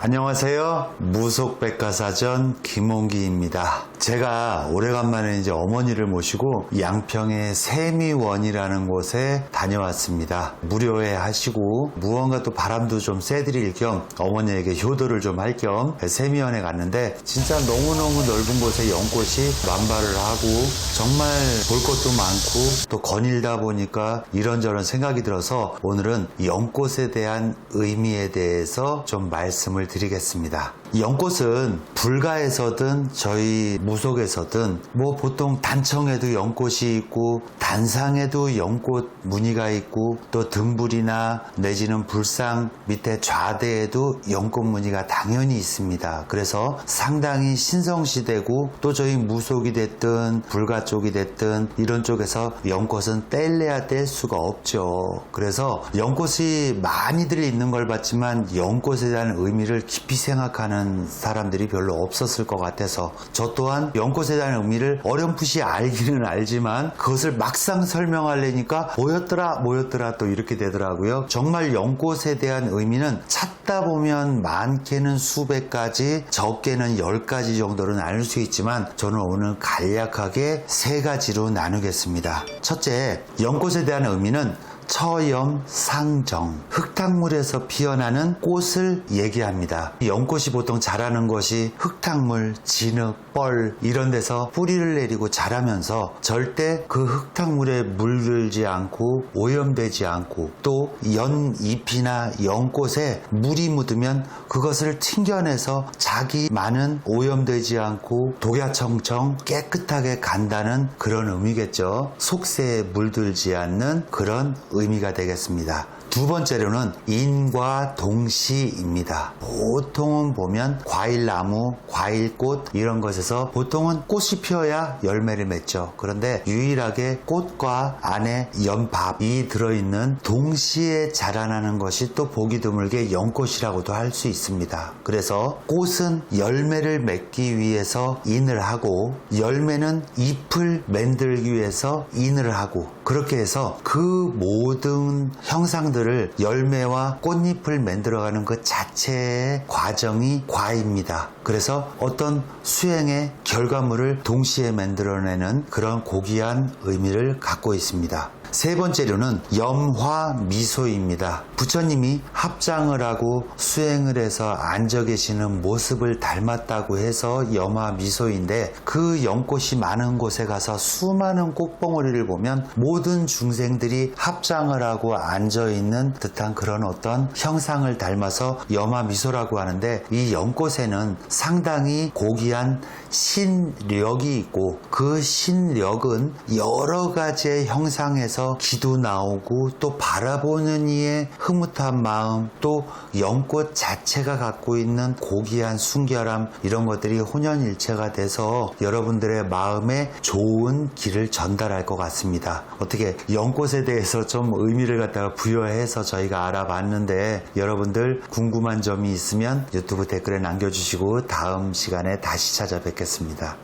안녕하세요. 무속백과사전 김홍기입니다. 제가 오래간만에 이제 어머니를 모시고 양평의 세미원이라는 곳에 다녀왔습니다. 무료에 하시고 무언가 또 바람도 좀 쐬드릴 겸 어머니에게 효도를 좀 할 겸 세미원에 갔는데 진짜 너무너무 넓은 곳에 연꽃이 만발을 하고 정말 볼 것도 많고 또 거닐다 보니까 이런저런 생각이 들어서 오늘은 연꽃에 대한 의미에 대해서 좀 말씀을 드리겠습니다. 연꽃은 불가에서든 저희 무속에서든 뭐 보통 단청에도 연꽃이 있고 단상에도 연꽃 무늬가 있고 또 등불이나 내지는 불상 밑에 좌대에도 연꽃 무늬가 당연히 있습니다. 그래서 상당히 신성시되고 또 저희 무속이 됐든 불가 쪽이 됐든 이런 쪽에서 연꽃은 뗄래야 뗄 수가 없죠. 그래서 연꽃이 많이들 있는 걸 봤지만 연꽃에 대한 의미를 깊이 생각하는 사람들이 별로 없었을 것 같아서 저 또한 연꽃에 대한 의미를 어렴풋이 알기는 알지만 그것을 막상 설명하려니까 뭐였더라 또 이렇게 되더라고요. 정말 연꽃에 대한 의미는 찾다 보면 많게는 수백 가지, 적게는 10가지 정도로 나눌 수 있지만 저는 오늘 간략하게 3가지로 나누겠습니다. 첫째, 연꽃에 대한 의미는 처염상정, 흙탕물에서 피어나는 꽃을 얘기합니다. 연꽃이 보통 자라는 것이 흙탕물, 진흙, 뻘 이런 데서 뿌리를 내리고 자라면서 절대 그 흙탕물에 물들지 않고 오염되지 않고 또 연잎이나 연꽃에 물이 묻으면 그것을 튕겨내서 자기 많은 오염되지 않고 독야청청 깨끗하게 간다는 그런 의미겠죠. 속세에 물들지 않는 그런 의미가 되겠습니다. 두 번째로는 인과 동시입니다. 보통은 보면 과일나무, 과일꽃 이런 것에서 보통은 꽃이 피어야 열매를 맺죠. 그런데 유일하게 꽃과 안에 연밥이 들어있는 동시에 자라나는 것이 또 보기 드물게 연꽃이라고도 할 수 있습니다. 그래서 꽃은 열매를 맺기 위해서 인을 하고 열매는 잎을 만들기 위해서 인을 하고 그렇게 해서 그 모든 형상들 열매와 꽃잎을 만들어가는 그 자체의 과정이 과입니다. 그래서 어떤 수행의 결과물을 동시에 만들어내는 그런 고귀한 의미를 갖고 있습니다. 세 번째로는 염화미소입니다. 부처님이 합장을 하고 수행을 해서 앉아 계시는 모습을 닮았다고 해서 염화미소인데 그 연꽃이 많은 곳에 가서 수많은 꽃봉오리를 보면 모든 중생들이 합장을 하고 앉아 있는 듯한 그런 어떤 형상을 닮아서 염화미소라고 하는데 이 연꽃에는 상당히 고귀한 신력이 있고 그 신력은 여러 가지의 형상에서 기도 나오고 또 바라보는 이의 흐뭇한 마음 또 연꽃 자체가 갖고 있는 고귀한 순결함 이런 것들이 혼연일체가 돼서 여러분들의 마음에 좋은 길을 전달할 것 같습니다. 어떻게 연꽃에 대해서 좀 의미를 갖다가 부여해서 저희가 알아봤는데 여러분들 궁금한 점이 있으면 유튜브 댓글에 남겨주시고 다음 시간에 다시 찾아뵙겠습니다.